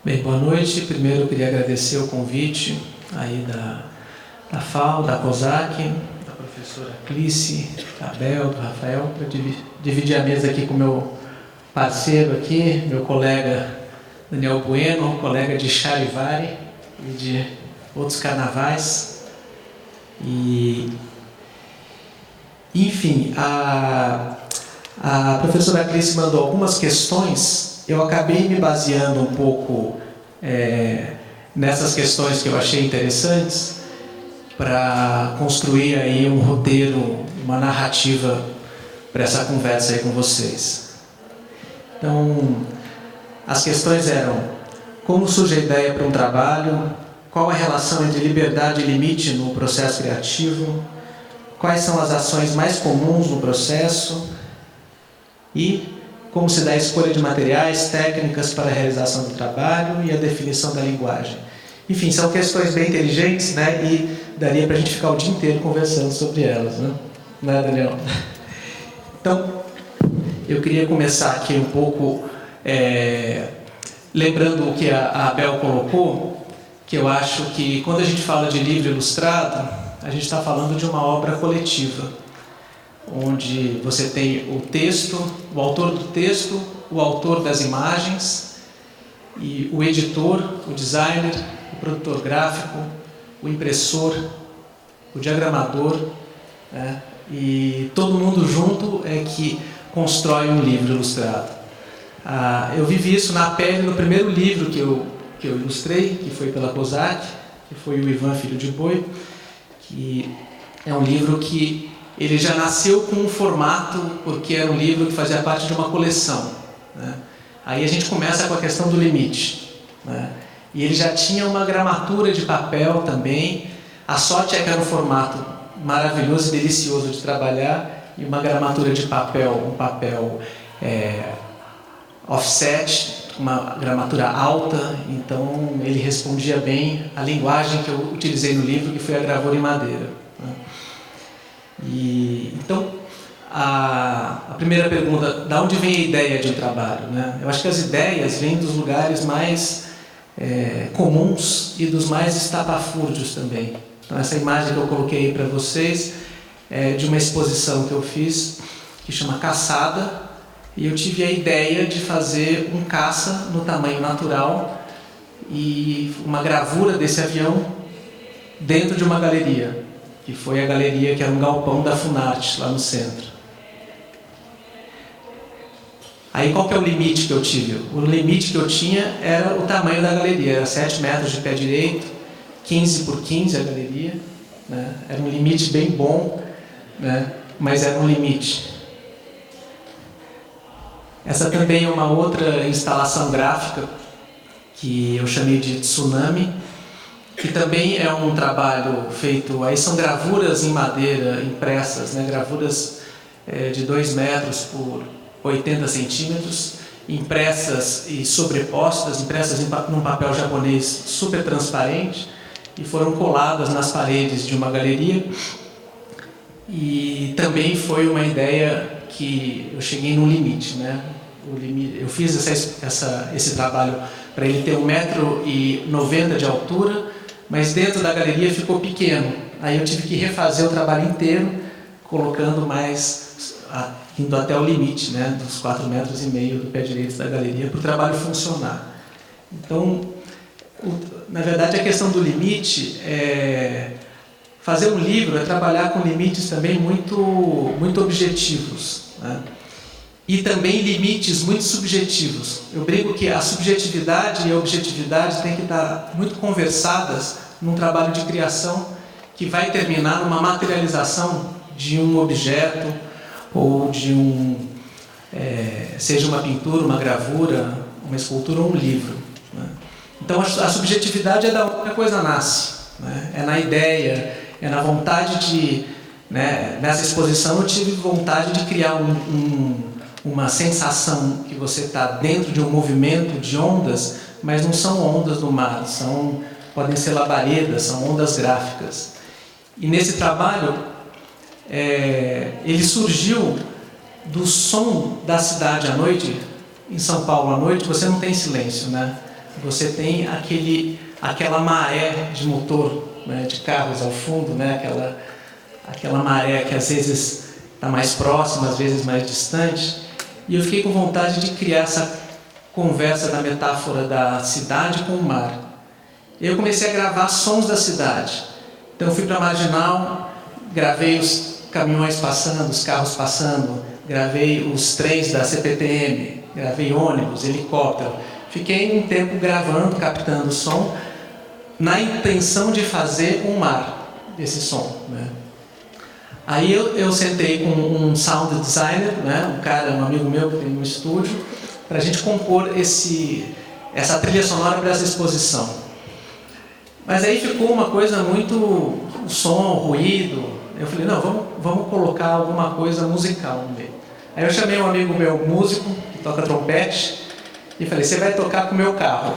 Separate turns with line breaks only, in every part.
Bem, boa noite. Primeiro eu queria agradecer o convite aí da FAO, da COSAC, da professora Clice, da Abel, do Rafael, para dividir a mesa aqui com o meu parceiro aqui, meu colega Daniel Bueno, colega de Charivari e de outros carnavais. Enfim, a professora Clice mandou algumas questões. Eu acabei me baseando um pouco nessas questões que eu achei interessantes para construir aí um roteiro, uma narrativa para essa conversa aí com vocês. Então, as questões eram: como surge a ideia para um trabalho? Qual a relação entre liberdade e limite no processo criativo? Quais são as ações mais comuns no processo? E como se dá a escolha de materiais, técnicas para a realização do trabalho e a definição da linguagem. Enfim, são questões bem inteligentes, né? E daria para a gente ficar o dia inteiro conversando sobre elas, né? Não é, Daniel? Então, eu queria começar aqui um pouco lembrando o que a Abel colocou, que eu acho que quando a gente fala de livro ilustrado, a gente está falando de uma obra coletiva, onde você tem o texto, o autor do texto, o autor das imagens, e o editor, o designer, o produtor gráfico, o impressor, o diagramador, né? E todo mundo junto é que constrói um livro ilustrado. Eu vivi isso na pele no primeiro livro que eu ilustrei, que foi pela COSAC, que foi o Ivan Filho de Boi, que é um livro que ele já nasceu com um formato, porque era um livro que fazia parte de uma coleção, né? Aí a gente começa com a questão do limite, né? E ele já tinha uma gramatura de papel também. A sorte é que era um formato maravilhoso e delicioso de trabalhar, e uma gramatura de papel, um papel offset, uma gramatura alta. Então ele respondia bem à linguagem que eu utilizei no livro, que foi a gravura em madeira, né? Então, a primeira pergunta: de onde vem a ideia de um trabalho, né? Eu acho que as ideias vêm dos lugares mais comuns e dos mais estapafúrdios também. Então, essa imagem que eu coloquei aí para vocês é de uma exposição que eu fiz, que chama Caçada, e eu tive a ideia de fazer um caça no tamanho natural e uma gravura desse avião dentro de uma galeria, que foi a galeria que era um galpão da Funarte, lá no centro. Aí qual que é o limite que eu tive? O limite que eu tinha era o tamanho da galeria, era 7 metros de pé direito, 15 por 15 a galeria, né? Era um limite bem bom, né? Mas era um limite. Essa também é uma outra instalação gráfica que eu chamei de Tsunami, que também é um trabalho feito, aí são gravuras em madeira impressas, né? Gravuras de 2 metros por 80 centímetros, impressas e sobrepostas, impressas num papel japonês super transparente, e foram coladas nas paredes de uma galeria. E também foi uma ideia que eu cheguei no limite, né? Eu fiz esse trabalho para ele ter 1,90 m de altura, mas dentro da galeria ficou pequeno. Aí eu tive que refazer o trabalho inteiro, colocando mais, indo até o limite, né, dos 4,5 metros do pé direito da galeria, para o trabalho funcionar. Então, na verdade, a questão do limite fazer um livro é trabalhar com limites também muito, muito objetivos, né? E também limites muito subjetivos. Eu brinco que a subjetividade e a objetividade têm que estar muito conversadas num trabalho de criação que vai terminar numa materialização de um objeto ou de seja uma pintura, uma gravura, uma escultura ou um livro, né? Então a subjetividade é da onde a coisa nasce, né? É na ideia, é na vontade de, né? Nessa exposição eu tive vontade de criar uma sensação que você está dentro de um movimento de ondas, mas não são ondas do mar, podem ser labaredas, são ondas gráficas. E nesse trabalho, ele surgiu do som da cidade à noite. Em São Paulo à noite você não tem silêncio, né? você tem aquela maré de motor, né, de carros ao fundo, né, aquela maré que às vezes está mais próxima, às vezes mais distante. E eu fiquei com vontade de criar essa conversa da metáfora da cidade com o mar. Eu comecei a gravar sons da cidade. Então eu fui para a Marginal, gravei os caminhões passando, os carros passando, gravei os trens da CPTM, gravei ônibus, helicóptero. Fiquei um tempo gravando, captando o som, na intenção de fazer um mar desse som, né? Aí eu sentei com um sound designer, né, um amigo meu que tem um estúdio, para a gente compor essa trilha sonora para essa exposição. Mas aí ficou uma coisa muito som, ruído. Eu falei, não, vamos colocar alguma coisa musical no meio. Aí eu chamei um amigo meu, músico, que toca trompete, e falei, você vai tocar com o meu carro.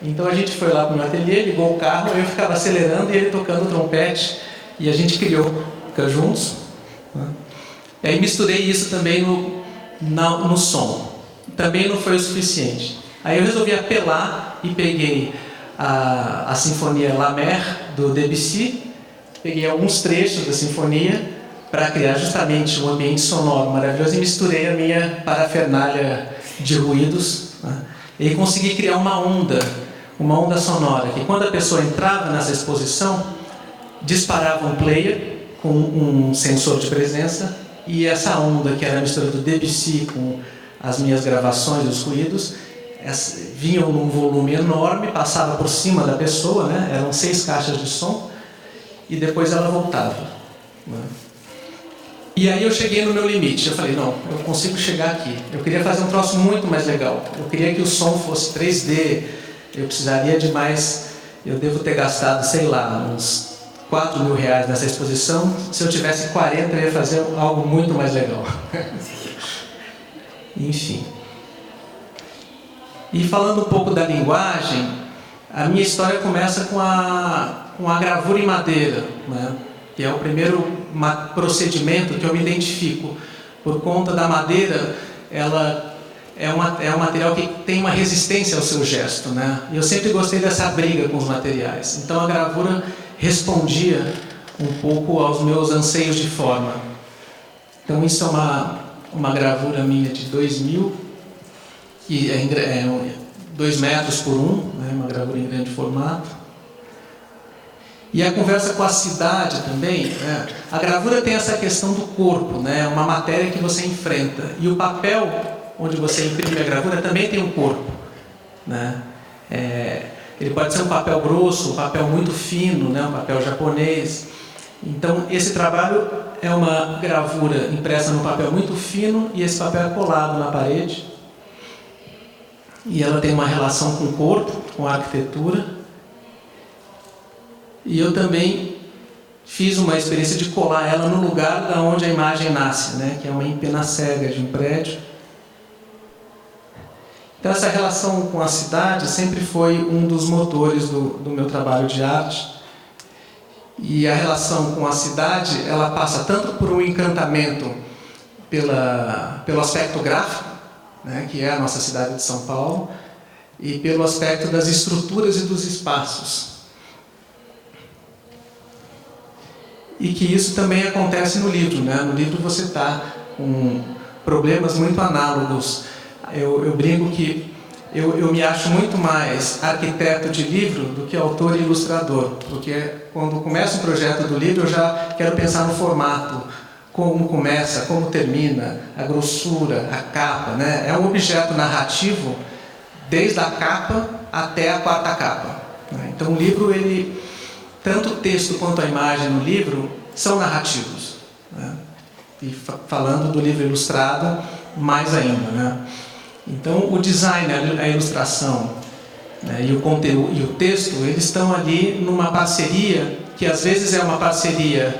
Então a gente foi lá para o meu ateliê, ligou o carro, eu ficava acelerando e ele tocando trompete, e a gente criou juntos, né? E aí misturei isso também no som. Também não foi o suficiente. Aí eu resolvi apelar e peguei a sinfonia La Mer, do Debussy, peguei alguns trechos da sinfonia para criar justamente um ambiente sonoro maravilhoso e misturei a minha parafernália de ruídos, né? E consegui criar uma onda sonora, que quando a pessoa entrava nessa exposição, disparava um player com um sensor de presença, e essa onda, que era a mistura do Debussy com as minhas gravações, os ruídos, vinham num volume enorme, passava por cima da pessoa, né? Eram 6 caixas de som, e depois ela voltava, né? E aí eu cheguei no meu limite. Eu falei, não, eu consigo chegar aqui. Eu queria fazer um troço muito mais legal. Eu queria que o som fosse 3D, eu precisaria de mais. Eu devo ter gastado, sei lá, uns R$4.000 nessa exposição. Se eu tivesse 40, eu ia fazer algo muito mais legal. Enfim. E falando um pouco da linguagem, a minha história começa com a gravura em madeira, né? Que é o primeiro procedimento que eu me identifico. Por conta da madeira, ela é um material que tem uma resistência ao seu gesto, né? E eu sempre gostei dessa briga com os materiais. Então a gravura respondia um pouco aos meus anseios de forma. Então isso é uma gravura minha de 2000, que é 2 metros por 1, né? Uma gravura em grande formato. E a conversa com a cidade também, né? A gravura tem essa questão do corpo, né? Uma matéria que você enfrenta. E o papel onde você imprime a gravura também tem um corpo, né? Ele pode ser um papel grosso, um papel muito fino, né? Um papel japonês. Então, esse trabalho é uma gravura impressa num papel muito fino e esse papel é colado na parede. E ela tem uma relação com o corpo, com a arquitetura. E eu também fiz uma experiência de colar ela no lugar da onde a imagem nasce, né? Que é uma empena cega de um prédio. Então essa relação com a cidade sempre foi um dos motores do meu trabalho de arte. E a relação com a cidade, ela passa tanto por um encantamento pelo aspecto gráfico, né? Que é a nossa cidade de São Paulo, e pelo aspecto das estruturas e dos espaços. E que isso também acontece no livro, né? No livro você está com problemas muito análogos. Eu brinco que eu me acho muito mais arquiteto de livro do que autor e ilustrador, porque quando começa um projeto do livro eu já quero pensar no formato, como começa, como termina, a grossura, a capa, né? É um objeto narrativo desde a capa até a 4ª capa, né? Então o livro, tanto o texto quanto a imagem no livro são narrativos, né? E falando do livro ilustrado, mais ainda, né? Então o design, a ilustração, né, e o conteúdo e o texto, eles estão ali numa parceria que às vezes é uma parceria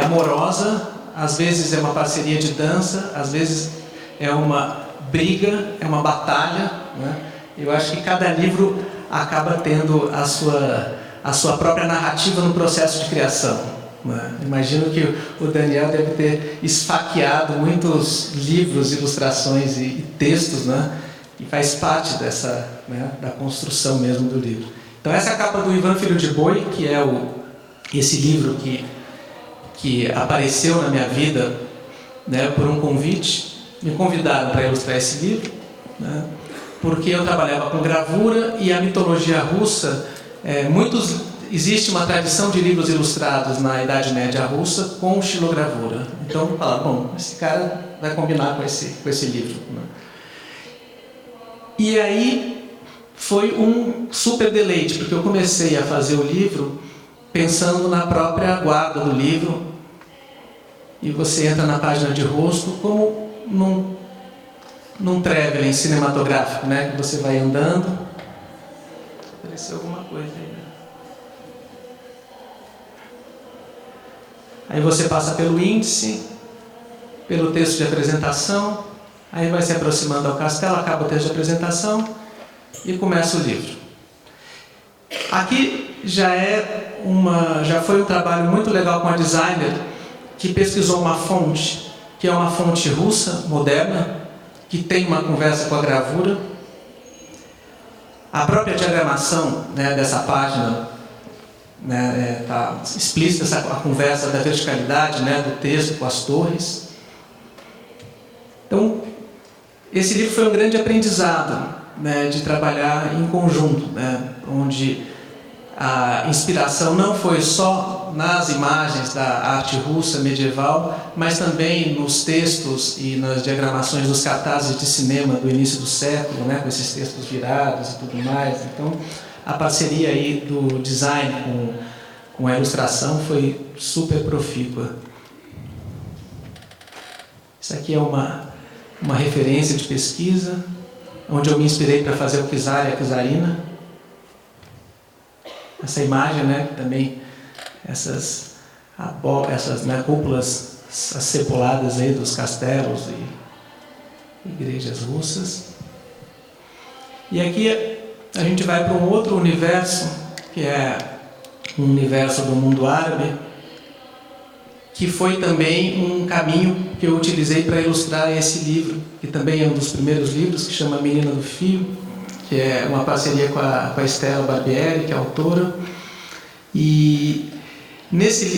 amorosa, às vezes é uma parceria de dança, às vezes é uma briga, é uma batalha, né? Eu acho que cada livro acaba tendo a sua própria narrativa no processo de criação, né? Imagino que o Daniel deve ter esfaqueado muitos livros, ilustrações e textos, né? e faz parte dessa, né, da construção mesmo do livro. Então essa é a capa do Ivan Filho de Boi, que é esse livro que apareceu na minha vida, né, por um convite. Me convidaram para ilustrar esse livro, né, porque eu trabalhava com gravura e a mitologia russa, existe uma tradição de livros ilustrados na Idade Média russa com xilogravura. Então falaram, bom, esse cara vai combinar com esse livro, né? E aí foi um super deleite, porque eu comecei a fazer o livro pensando na própria guarda do livro, e você entra na página de rosto como num traveling cinematográfico, né? Que você vai andando. Apareceu alguma coisa aí, né? Aí você passa pelo índice, pelo texto de apresentação, aí vai se aproximando ao castelo, acaba o texto de apresentação e começa o livro. Aqui já foi um trabalho muito legal com a designer que pesquisou uma fonte, que é uma fonte russa, moderna, que tem uma conversa com a gravura. A própria diagramação, né, dessa página, né, está explícita a conversa da verticalidade, né, do texto com as torres. Então, esse livro foi um grande aprendizado, né, de trabalhar em conjunto, né, onde a inspiração não foi só nas imagens da arte russa medieval, mas também nos textos e nas diagramações dos cartazes de cinema do início do século, né, com esses textos virados e tudo mais. Então, a parceria aí do design com a ilustração foi super profícua. Isso aqui é uma referência de pesquisa, onde eu me inspirei para fazer o Czar e a Czarina. Essa imagem, né, também essas né, cúpulas acepuladas aí dos castelos e igrejas russas. E aqui a gente vai para um outro universo, que é um universo do mundo árabe, que foi também um caminho que eu utilizei para ilustrar esse livro, que também é um dos primeiros livros, que chama Menina do Fio, que é uma parceria com a Estela Barbieri, que é a autora. E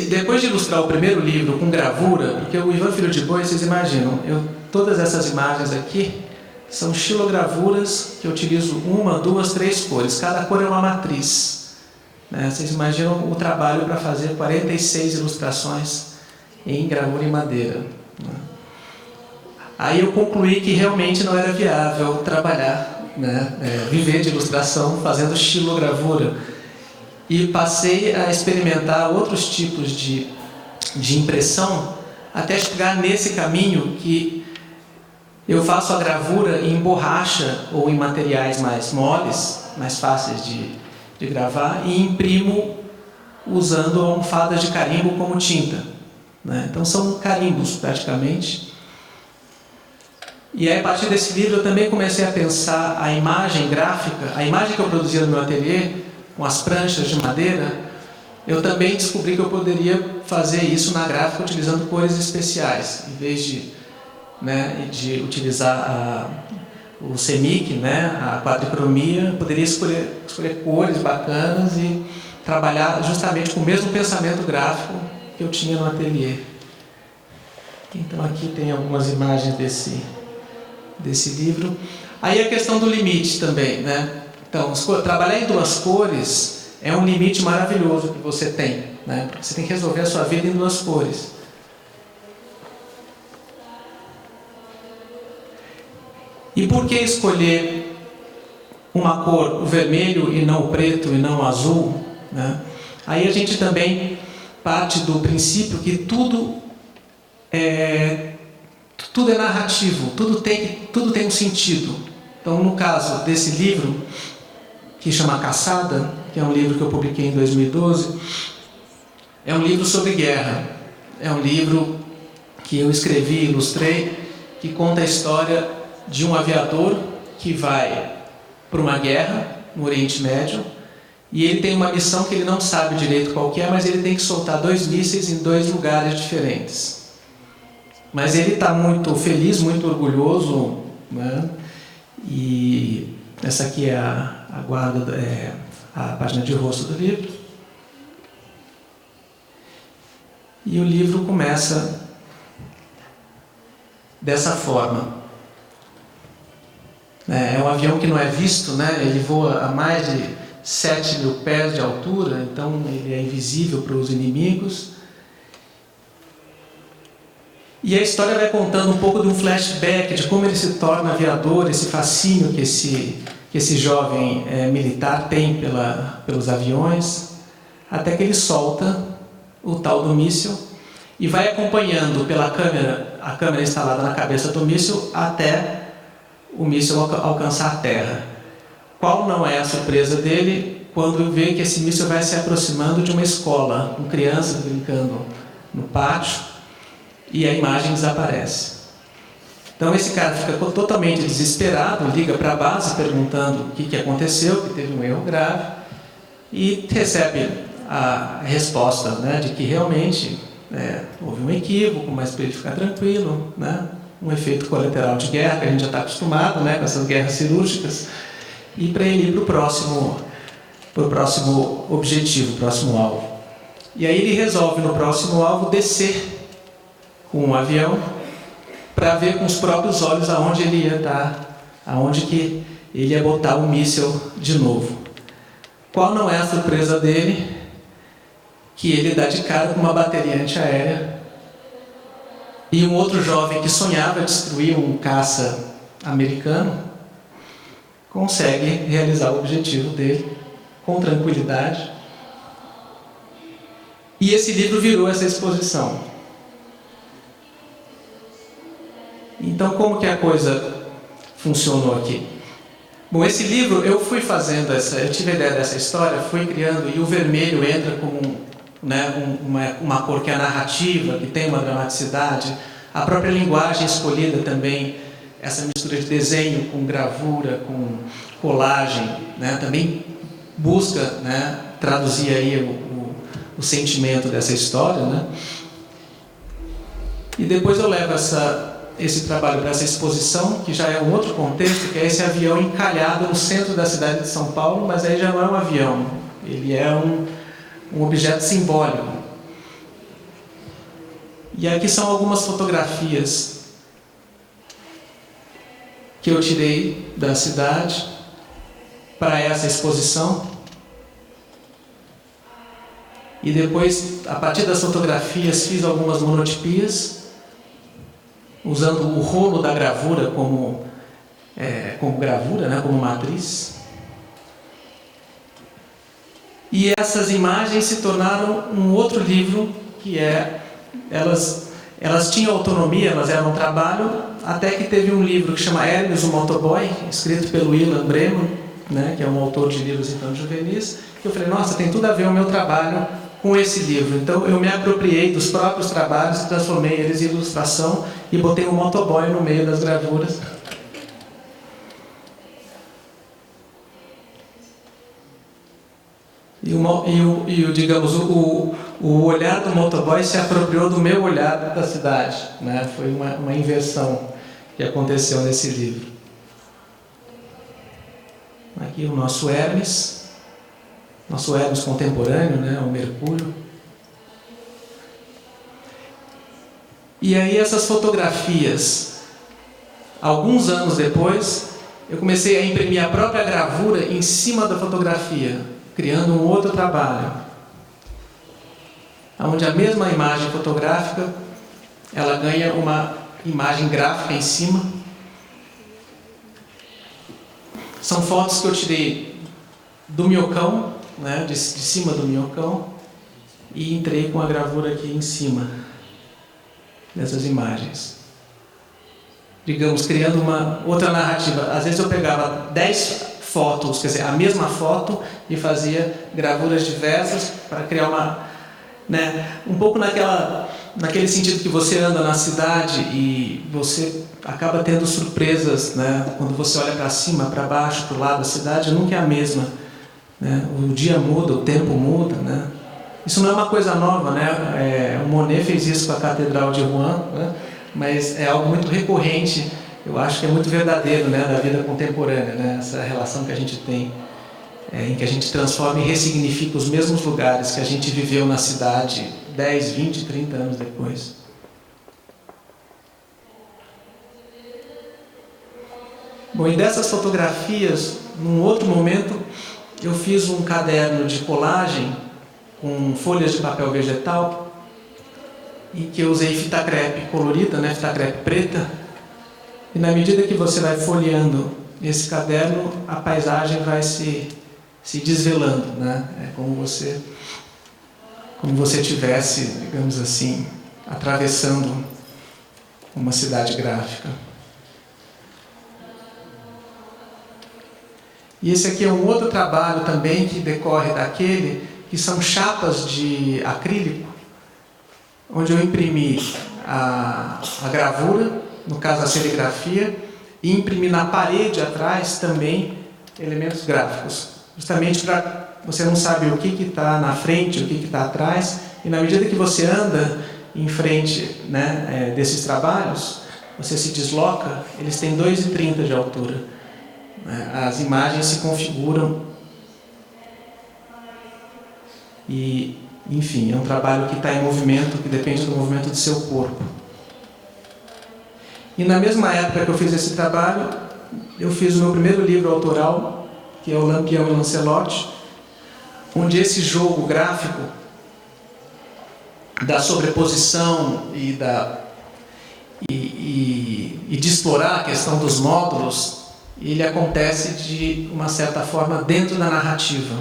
depois de ilustrar o primeiro livro com gravura, porque o Ivan Filho de Boi, vocês imaginam, todas essas imagens aqui são xilogravuras que eu utilizo 1, 2, 3 cores. Cada cor é uma matriz, né? Vocês imaginam o trabalho para fazer 46 ilustrações em gravura em madeira, né? Aí eu concluí que realmente não era viável trabalhar, né, viver de ilustração fazendo xilogravura. E passei a experimentar outros tipos de impressão, até chegar nesse caminho que eu faço a gravura em borracha ou em materiais mais moles, mais fáceis de gravar, e imprimo usando almofadas de carimbo como tinta, né? Então são carimbos praticamente. E aí, a partir desse livro eu também comecei a pensar a imagem gráfica, a imagem que eu produzia no meu ateliê, com as pranchas de madeira. Eu também descobri que eu poderia fazer isso na gráfica utilizando cores especiais, em vez de utilizar o CMYK, né, a quadricromia. Eu poderia escolher cores bacanas e trabalhar justamente com o mesmo pensamento gráfico que eu tinha no ateliê. Então aqui tem algumas imagens desse livro. Aí a questão do limite também, né? Então, trabalhar em 2 cores é um limite maravilhoso que você tem, né? Porque você tem que resolver a sua vida em 2 cores. E por que escolher uma cor, o vermelho e não o preto e não o azul, né? Aí a gente também parte do princípio que tudo é narrativo, tudo tem um sentido. Então, no caso desse livro, que chama Caçada, que é um livro que eu publiquei em 2012, é um livro sobre guerra. É um livro que eu escrevi e ilustrei, que conta a história de um aviador que vai para uma guerra no Oriente Médio, e ele tem uma missão que ele não sabe direito qual que é, mas ele tem que soltar 2 mísseis em 2 lugares diferentes. Mas ele está muito feliz, muito orgulhoso, né? E essa aqui é a guarda, a página de rosto do livro. E o livro começa dessa forma. É um avião que não é visto, né? Ele voa a mais de 7.000 pés de altura, então ele é invisível para os inimigos. E a história vai contando um pouco de um flashback de como ele se torna aviador, esse fascínio que esse jovem militar tem pelos aviões, até que ele solta o tal do míssil e vai acompanhando pela câmera, a câmera instalada na cabeça do míssil, até o míssil alcançar a terra. Qual não é a surpresa dele quando vê que esse míssil vai se aproximando de uma escola, com crianças brincando no pátio, e a imagem desaparece. Então esse cara fica totalmente desesperado, liga para a base perguntando o que aconteceu, que teve um erro grave, e recebe a resposta, né, de que realmente houve um equívoco, mas para ele ficar tranquilo, né, um efeito colateral de guerra, que a gente já está acostumado, né, com essas guerras cirúrgicas, e para ele ir para o próximo objetivo, o próximo alvo. E aí ele resolve no próximo alvo descer com um avião para ver com os próprios olhos aonde ele ia estar, aonde que ele ia botar o míssil de novo. Qual não é a surpresa dele? Que ele dá de cara com uma bateria antiaérea e um outro jovem que sonhava destruir um caça americano consegue realizar o objetivo dele com tranquilidade. E esse livro virou essa exposição. Então, como que a coisa funcionou aqui? Bom, esse livro eu fui fazendo eu tive a ideia dessa história, fui criando, e o vermelho entra como uma cor que é narrativa, que tem uma dramaticidade. A própria linguagem escolhida também, essa mistura de desenho com gravura, com colagem, né, também busca, né, traduzir aí o sentimento dessa história, né? E depois eu levo esse trabalho para essa exposição, que já é um outro contexto, que é esse avião encalhado no centro da cidade de São Paulo, mas aí já não é um avião, ele é um objeto simbólico. E aqui são algumas fotografias que eu tirei da cidade para essa exposição. E depois, a partir das fotografias, fiz algumas monotipias, usando o rolo da gravura como gravura, né, como matriz. E essas imagens se tornaram um outro livro, que elas tinham autonomia, elas eram um trabalho, até que teve um livro que chama Hermes, o Motoboy, escrito pelo Ilan Breman, né, que é um autor de livros infanto-juvenis, que eu falei, nossa, tem tudo a ver o meu trabalho com esse livro. Então eu me apropriei dos próprios trabalhos, transformei eles em ilustração e botei um motoboy no meio das gravuras. Digamos, o olhar do motoboy se apropriou do meu olhar da cidade, né? Foi uma inversão que aconteceu nesse livro. Aqui o nosso Hermes contemporâneo, né? O Mercúrio. E aí essas fotografias, alguns anos depois, eu comecei a imprimir a própria gravura em cima da fotografia, criando um outro trabalho, onde a mesma imagem fotográfica, ela ganha uma imagem gráfica em cima. São fotos que eu tirei do minhocão, né, de cima do minhocão, e entrei com a gravura aqui em cima dessas imagens. Digamos, criando uma outra narrativa. Às vezes eu pegava 10 fotos, quer dizer, a mesma foto, e fazia gravuras diversas para criar um pouco naquele sentido que você anda na cidade e você acaba tendo surpresas, né? Quando você olha para cima, para baixo, para o lado da cidade, nunca é a mesma, né? O dia muda, o tempo muda, né? Isso não é uma coisa nova, né? O Monet fez isso com a Catedral de Rouen, né? Mas é algo muito recorrente eu acho que é muito verdadeiro, né, da vida contemporânea, né, essa relação que a gente tem, em que a gente transforma e ressignifica os mesmos lugares que a gente viveu na cidade 10, 20, 30 anos depois. Bom, e dessas fotografias, num outro momento, eu fiz um caderno de colagem com folhas de papel vegetal e que eu usei fita crepe colorida, né, fita crepe preta. E na medida que você vai folheando esse caderno, a paisagem vai se desvelando, né? É como você tivesse, digamos assim, atravessando uma cidade gráfica. E esse aqui é um outro trabalho também que decorre daquele, que são chapas de acrílico, onde eu imprimi a gravura, no caso a serigrafia, e imprimi na parede atrás também elementos gráficos, justamente para você não sabe o que está na frente, o que está atrás, e na medida que você anda em frente, né, desses trabalhos, você se desloca, eles têm 2,30 de altura. As imagens se configuram e, enfim, é um trabalho que está em movimento, que depende do movimento do seu corpo. E na mesma época que eu fiz esse trabalho, eu fiz o meu primeiro livro autoral, que é o Lampião e Lancelot, onde esse jogo gráfico da sobreposição e de explorar a questão dos módulos, ele acontece de uma certa forma dentro da narrativa.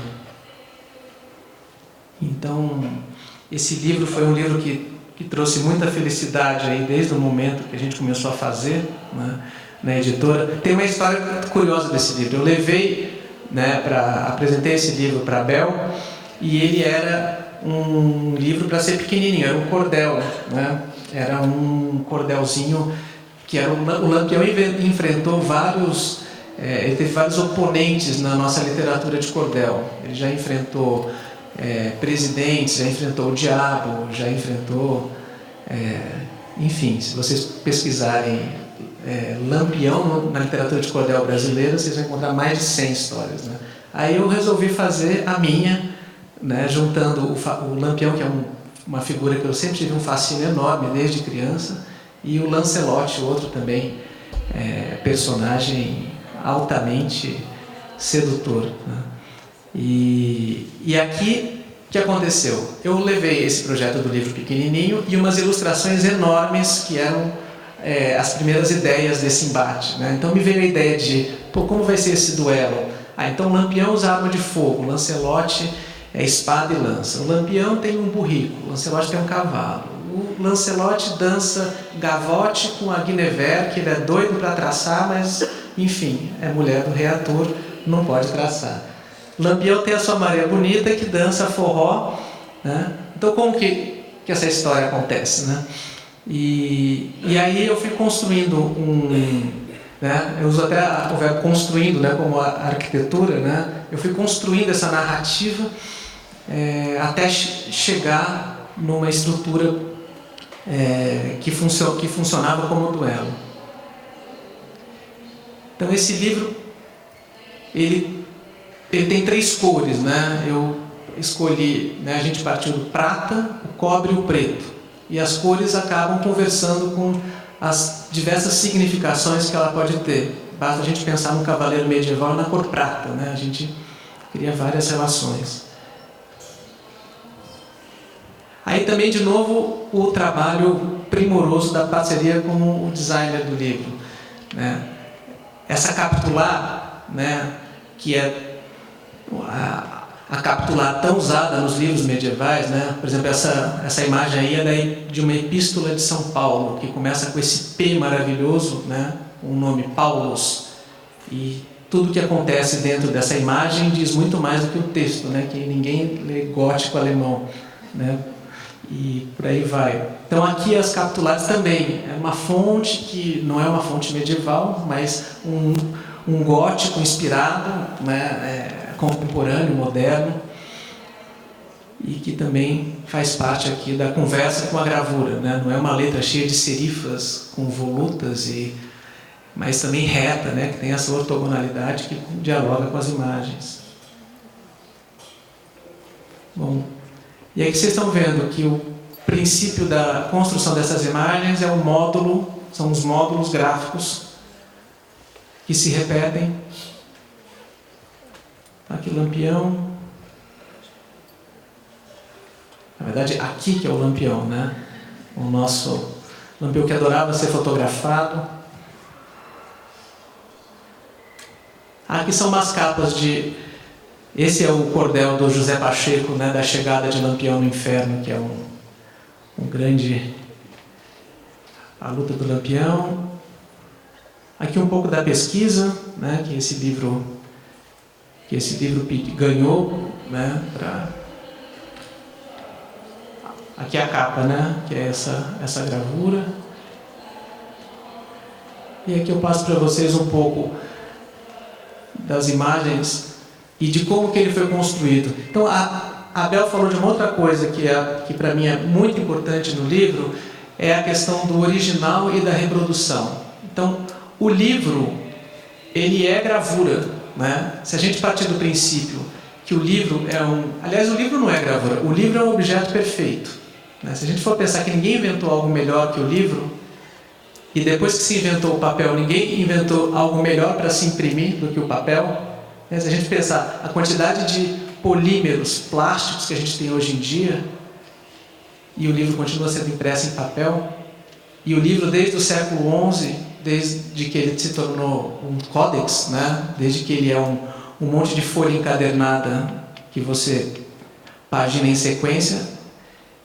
Então, esse livro foi um livro que trouxe muita felicidade aí desde o momento que a gente começou a fazer, né, na editora. Tem uma história curiosa desse livro. Eu levei, né, apresentei esse livro para a Bel, e ele era um livro para ser pequenininho, era um cordel, né? Era um cordelzinho que era o Lampião enfrentou ele teve vários oponentes na nossa literatura de cordel. Ele já enfrentou presidentes, já enfrentou o diabo, já enfrentou, enfim, se vocês pesquisarem Lampião na literatura de cordel brasileira, vocês vão encontrar mais de 100 histórias, né? Aí eu resolvi fazer a minha, né, juntando o Lampião, que é uma figura que eu sempre tive um fascínio enorme desde criança, e o Lancelot, outro também personagem altamente sedutor, né? E aqui, o que aconteceu? Eu levei esse projeto do livro pequenininho e umas ilustrações enormes que eram as primeiras ideias desse embate, né? Então me veio a ideia de, como vai ser esse duelo? Então Lampião usa arma de fogo, Lancelot é espada e lança. O Lampião tem um burrico, o Lancelot tem um cavalo. O Lancelot dança gavote com a Guinevere, que ele é doido para traçar, mas, enfim, é mulher do rei Arthur, não pode traçar. Lampião tem a sua Maria Bonita, que dança forró, né? Então, como que essa história acontece, né? E aí eu fui construindo né? Eu uso até o verbo construindo, né, como a arquitetura, né? Eu fui construindo essa narrativa até chegar numa estrutura que funcionava como duelo. Então esse livro ele tem 3 cores, né? Eu escolhi, né, a gente partiu do prata, o cobre e o preto, e as cores acabam conversando com as diversas significações que ela pode ter. Basta a gente pensar no cavaleiro medieval na cor prata, né? A gente cria várias relações. Aí também, de novo, o trabalho primoroso da parceria com o designer do livro, né? Essa capitular, né, que é a capitular tão usada nos livros medievais, né? Por exemplo, essa imagem aí é de uma epístola de São Paulo, que começa com esse P maravilhoso, né? O nome Paulus. E tudo que acontece dentro dessa imagem diz muito mais do que o texto, né? Que ninguém lê gótico alemão, né? E por aí vai. Então aqui as capitulares também é uma fonte que não é uma fonte medieval, mas um gótico inspirado, né, contemporâneo, moderno, e que também faz parte aqui da conversa com a gravura, né? Não é uma letra cheia de serifas com volutas e mas também reta, né, que tem essa ortogonalidade que dialoga com as imagens. Bom, e aí vocês estão vendo que o princípio da construção dessas imagens é o módulo, são os módulos gráficos que se repetem. Aqui o lampião. Na verdade, aqui que é o lampião, né? O nosso lampião que adorava ser fotografado. Aqui são umas capas de... Esse é o cordel do José Pacheco, né? Da chegada de Lampião no Inferno, que é um grande... A luta do Lampião. Aqui um pouco da pesquisa, né? Que esse livro ganhou, né? Aqui é a capa, né? Que é essa gravura. E aqui eu passo para vocês um pouco das imagens e de como que ele foi construído. Então, a Abel falou de uma outra coisa que para mim é muito importante no livro, é a questão do original e da reprodução. Então, o livro, ele é gravura, né? Se a gente partir do princípio que o livro é Aliás, o livro não é gravura, o livro é um objeto perfeito, né? Se a gente for pensar que ninguém inventou algo melhor que o livro, e depois que se inventou o papel, ninguém inventou algo melhor para se imprimir do que o papel, né? Se a gente pensar a quantidade de polímeros plásticos que a gente tem hoje em dia, e o livro continua sendo impresso em papel, e o livro desde o século XI, desde que ele se tornou um códex, né? Desde que ele é um monte de folha encadernada que você pagina em sequência,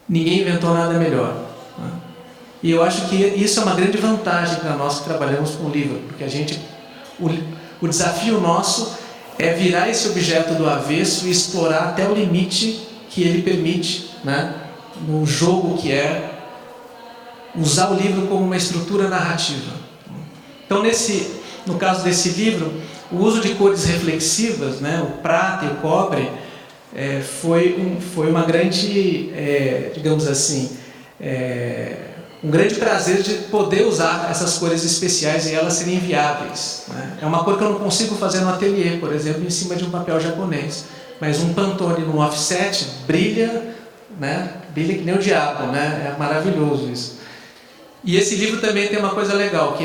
ninguém inventou nada melhor, né? E eu acho que isso é uma grande vantagem para nós que trabalhamos com livro, porque o desafio nosso é virar esse objeto do avesso e explorar até o limite que ele permite, né? No jogo que é usar o livro como uma estrutura narrativa. Então, no caso desse livro, o uso de cores reflexivas, né, o prata e o cobre, foi uma grande, digamos assim, um grande prazer de poder usar essas cores especiais e elas serem viáveis, né? É uma cor que eu não consigo fazer no ateliê, por exemplo, em cima de um papel japonês. Mas um Pantone no offset brilha, né? Brilha que nem o diabo, né? É maravilhoso isso. E esse livro também tem uma coisa legal, que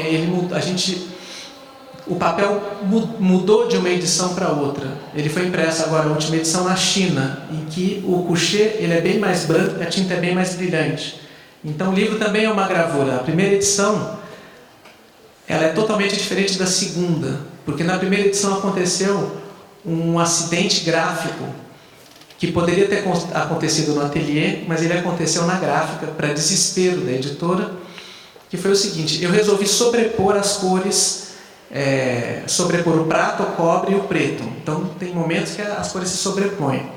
o papel mudou de uma edição para outra. Ele foi impresso agora, a última edição na China, em que o coucher ele é bem mais branco e a tinta é bem mais brilhante. Então o livro também é uma gravura. A primeira edição ela é totalmente diferente da segunda, porque na primeira edição aconteceu um acidente gráfico que poderia ter acontecido no ateliê, mas ele aconteceu na gráfica, para desespero da editora, que foi o seguinte: eu resolvi sobrepor as cores, sobrepor o prata, o cobre e o preto. Então tem momentos que as cores se sobrepõem.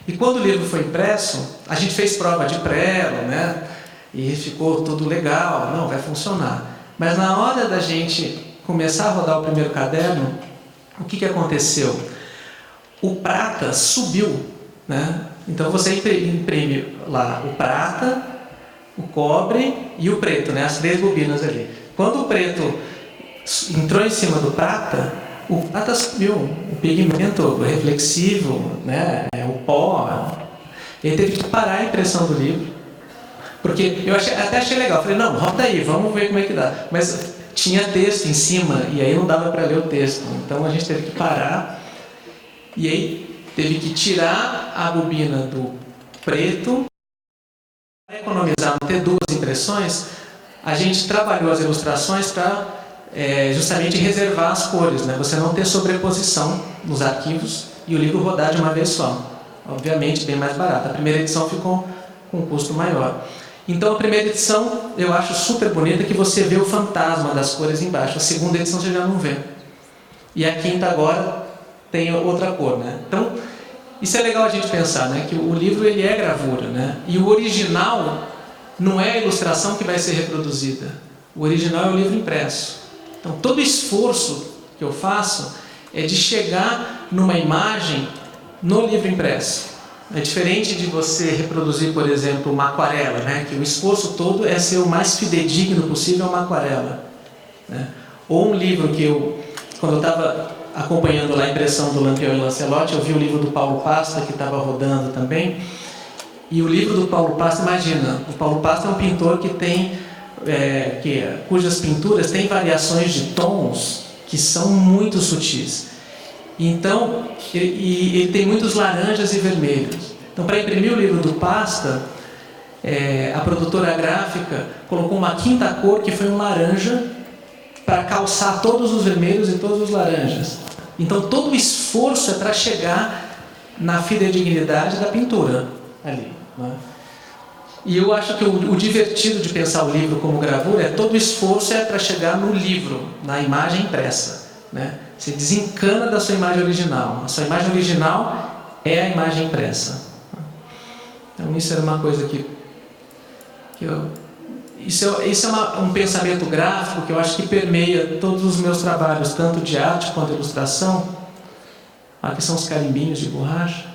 E quando o livro foi impresso, a gente fez prova de prelo, né? E ficou tudo legal, não, vai funcionar. Mas na hora da gente começar a rodar o primeiro caderno, o que aconteceu? O prata subiu, né? Então você imprime lá o prata, o cobre e o preto, né? As três bobinas ali. Quando o preto entrou em cima do prata, o prata subiu, o pigmento reflexivo, né? O pó. Ele teve que parar a impressão do livro, porque eu até achei legal. Falei, não, roda aí, vamos ver como é que dá. Mas tinha texto em cima e aí não dava para ler o texto. Então a gente teve que parar e aí teve que tirar a bobina do preto. Para economizar, não ter duas impressões, a gente trabalhou as ilustrações para justamente reservar as cores, né? Você não ter sobreposição nos arquivos e o livro rodar de uma vez só. Obviamente, bem mais barato. A primeira edição ficou com um custo maior. Então, a primeira edição eu acho super bonita, que você vê o fantasma das cores embaixo. A segunda edição você já não vê. E a quinta agora tem outra cor, né? Então, isso é legal a gente pensar, né? Que o livro ele é gravura, né? E o original não é a ilustração que vai ser reproduzida. O original é o livro impresso. Então, todo esforço que eu faço é de chegar numa imagem no livro impresso. É diferente de você reproduzir, por exemplo, uma aquarela, né? Que o esforço todo é ser o mais fidedigno possível a uma aquarela, né? Ou um livro que quando eu estava acompanhando lá a impressão do Lampião e Lancelotti, eu vi o livro do Paulo Pasta, que estava rodando também. E o livro do Paulo Pasta, imagina, o Paulo Pasta é um pintor que tem, cujas pinturas têm variações de tons que são muito sutis. Então, ele tem muitos laranjas e vermelhos. Então, para imprimir o livro do Pasta, a produtora gráfica colocou uma quinta cor, que foi um laranja, para calçar todos os vermelhos e todos os laranjas. Então, todo o esforço é para chegar na fidedignidade da pintura ali, né? E eu acho que o divertido de pensar o livro como gravura é todo o esforço é para chegar no livro, na imagem impressa, né? Você desencana da sua imagem original. A sua imagem original é a imagem impressa. Então, isso era uma coisa Isso é um pensamento gráfico que eu acho que permeia todos os meus trabalhos, tanto de arte quanto de ilustração. Aqui são os carimbinhos de borracha.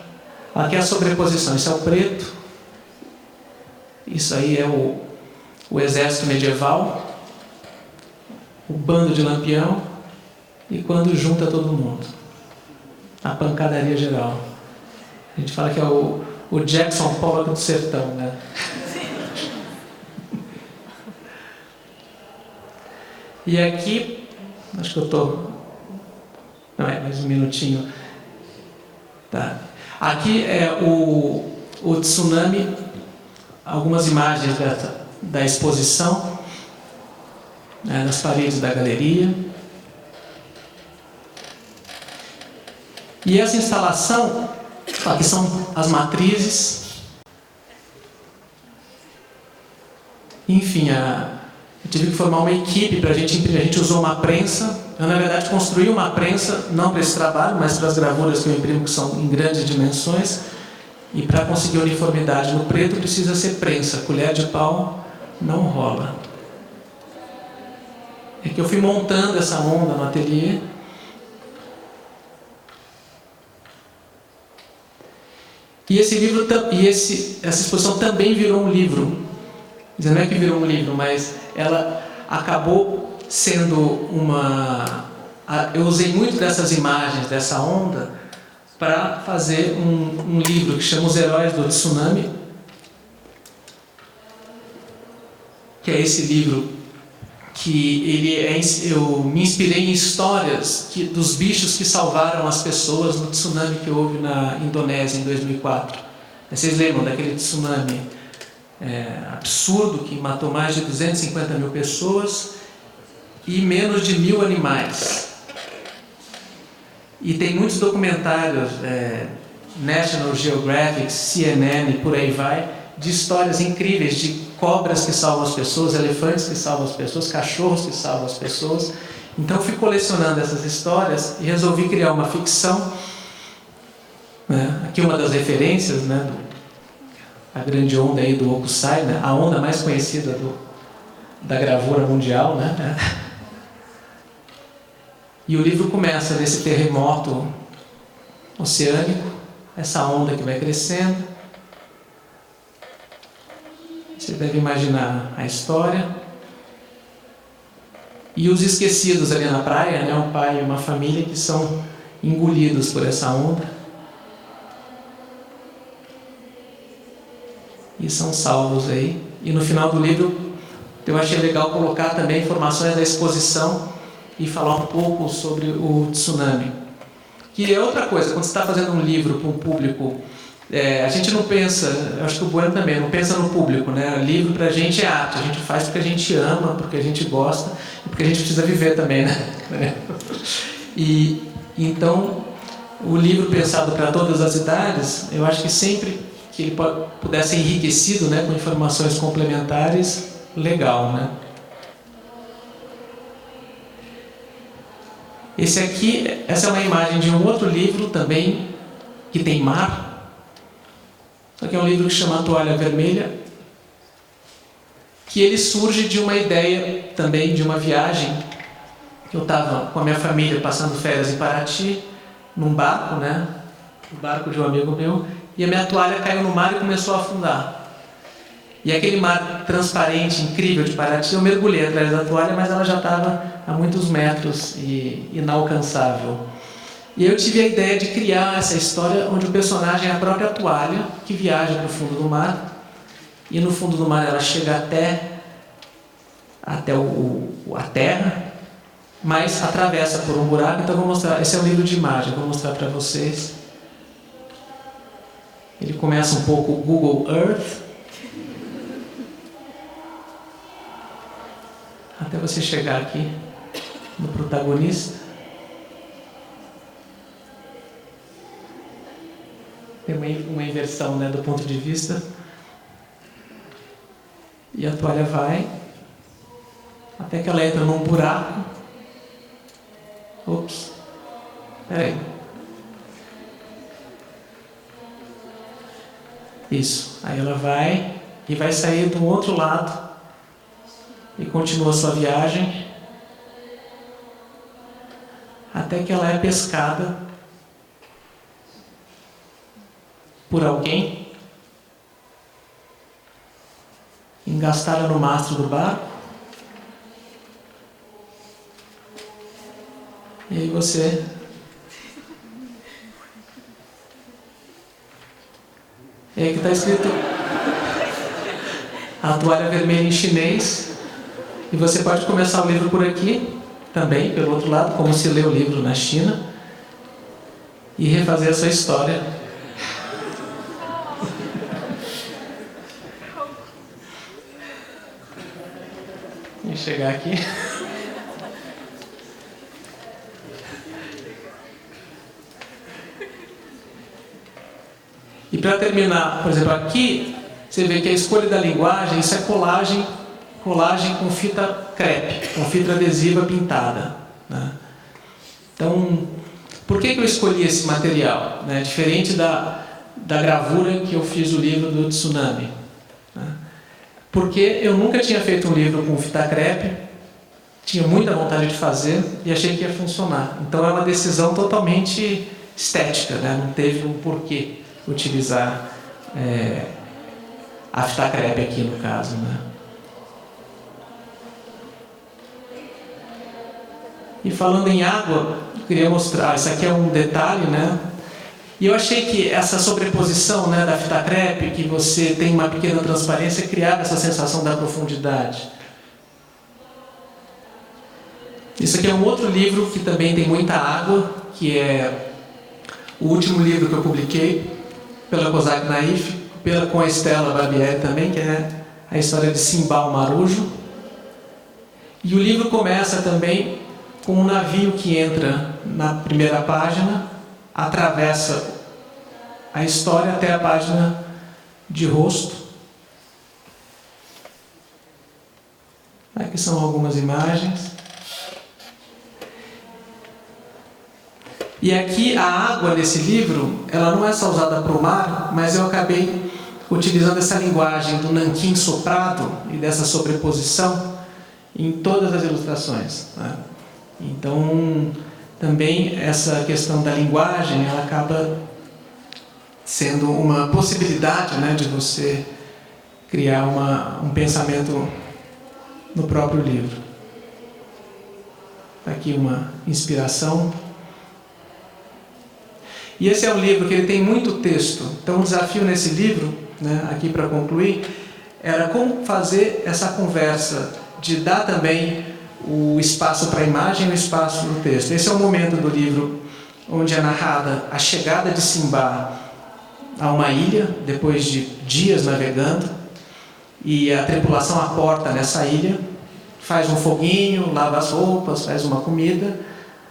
Aqui é a sobreposição. Isso é o preto. Isso aí é o exército medieval. O bando de Lampião. E quando junta todo mundo. A pancadaria geral. A gente fala que é o Jackson Pollock do sertão, né? E aqui, acho que eu estou... Não, mais um minutinho. Tá. Aqui é o tsunami, algumas imagens da exposição, nas paredes da galeria. E essa instalação, aqui são as matrizes. Enfim, eu tive que formar uma equipe para a gente imprimir. A gente usou uma prensa. Eu, na verdade, construí uma prensa, não para esse trabalho, mas para as gravuras que eu imprimo, que são em grandes dimensões. E para conseguir uniformidade no preto, precisa ser prensa. Colher de pau não rola. É que eu fui montando essa onda no ateliê. E esse livro, essa exposição também virou um livro. Não é que virou um livro, mas ela acabou sendo eu usei muito dessas imagens, dessa onda, para fazer um livro que chama Os Heróis do Tsunami, que é esse livro que eu me inspirei em histórias dos bichos que salvaram as pessoas no tsunami que houve na Indonésia em 2004. Vocês lembram daquele tsunami absurdo que matou mais de 250 mil pessoas e menos de 1.000 animais. E tem muitos documentários, National Geographic, CNN, por aí vai, de histórias incríveis de cobras que salvam as pessoas, elefantes que salvam as pessoas, cachorros que salvam as pessoas. Então eu fui colecionando essas histórias e resolvi criar uma ficção. Aqui uma das referências, a grande onda aí do Hokusai, a onda mais conhecida da gravura mundial, E o livro começa nesse terremoto oceânico, essa onda que vai crescendo. Você deve imaginar a história. E os esquecidos ali na praia, um pai e uma família que são engolidos por essa onda. E são salvos aí. E no final do livro, eu achei legal colocar também informações da exposição e falar um pouco sobre o tsunami. Que é outra coisa, quando você está fazendo um livro para um público, a gente não pensa, eu acho que o Bueno também, não pensa no público, Livro para a gente é arte, a gente faz porque a gente ama, porque a gente gosta e porque a gente precisa viver também, E então, o livro pensado para todas as idades, eu acho que sempre que ele pudesse ser enriquecido, com informações complementares, legal, Essa é uma imagem de um outro livro também, que tem mar. Só que é um livro que chama A Toalha Vermelha, que ele surge de uma ideia também, de uma viagem. Eu estava com a minha família passando férias em Paraty, num barco, o barco de um amigo meu, e a minha toalha caiu no mar e começou a afundar. E aquele mar transparente, incrível de Paraty, eu mergulhei atrás da toalha, mas ela já estava a muitos metros e inalcançável. E eu tive a ideia de criar essa história onde o personagem é a própria toalha que viaja para o fundo do mar. E no fundo do mar ela chega até a terra, mas atravessa por um buraco. Então eu vou mostrar, esse é um livro de imagem, vou mostrar para vocês. Ele começa um pouco Google Earth, até você chegar aqui no protagonista. Tem uma inversão, né, do ponto de vista. E a toalha vai até que ela entra num buraco. Ops, peraí. Isso, aí ela vai e vai sair do outro lado e continua a sua viagem até que ela é pescada por alguém, engastada no mastro do barco. E aí você e aí que está escrito a toalha vermelha em chinês. E você pode começar o livro por aqui também, pelo outro lado, como se lê o livro na China, e refazer a sua história. E chegar aqui. E para terminar, por exemplo, aqui você vê que a escolha da linguagem, isso é colagem com fita crepe, com fita adesiva pintada, né? Então, por que eu escolhi esse material, né? Diferente da gravura que eu fiz o livro do tsunami, né? Porque eu nunca tinha feito um livro com fita crepe, tinha muita vontade de fazer e achei que ia funcionar. Então é uma decisão totalmente estética, né? Não teve um porquê utilizar a fita crepe aqui no caso, né? E falando em água, eu queria mostrar, isso aqui é um detalhe, né? E eu achei que essa sobreposição, né, da fita crepe, que você tem uma pequena transparência, criava essa sensação da profundidade. Isso aqui é um outro livro que também tem muita água, que é o último livro que eu publiquei pela Cosac Naif, com a Estela Barbieri também, que é a história de Simba o Marujo. E o livro começa também com um navio que entra na primeira página, atravessa a história até a página de rosto. Aqui são algumas imagens. E aqui a água desse livro, ela não é só usada para o mar, mas eu acabei utilizando essa linguagem do nanquim soprado e dessa sobreposição em todas as ilustrações, né? Então, também essa questão da linguagem, ela acaba sendo uma possibilidade, né, de você criar um pensamento no próprio livro. Aqui uma inspiração. E esse é um livro que ele tem muito texto. Então, o desafio nesse livro, né, aqui para concluir, era como fazer essa conversa, de dar também o espaço para a imagem e o espaço no texto. Esse é o momento do livro onde é narrada a chegada de Simba a uma ilha, depois de dias navegando, e a tripulação aporta nessa ilha, faz um foguinho, lava as roupas, faz uma comida,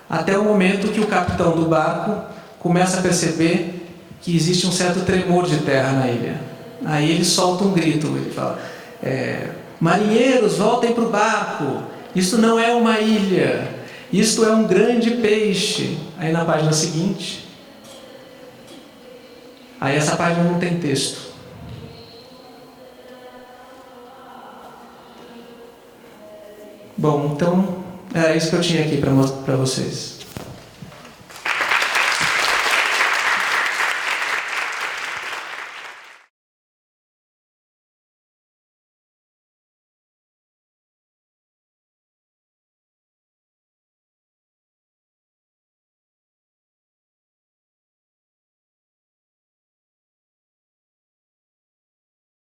até o momento que o capitão do barco começa a perceber que existe um certo tremor de terra na ilha. Aí ele solta um grito, ele fala: marinheiros, voltem para o barco, isso não é uma ilha, isto é um grande peixe. Aí na página seguinte, aí essa página não tem texto. Bom, então era isso que eu tinha aqui para vocês.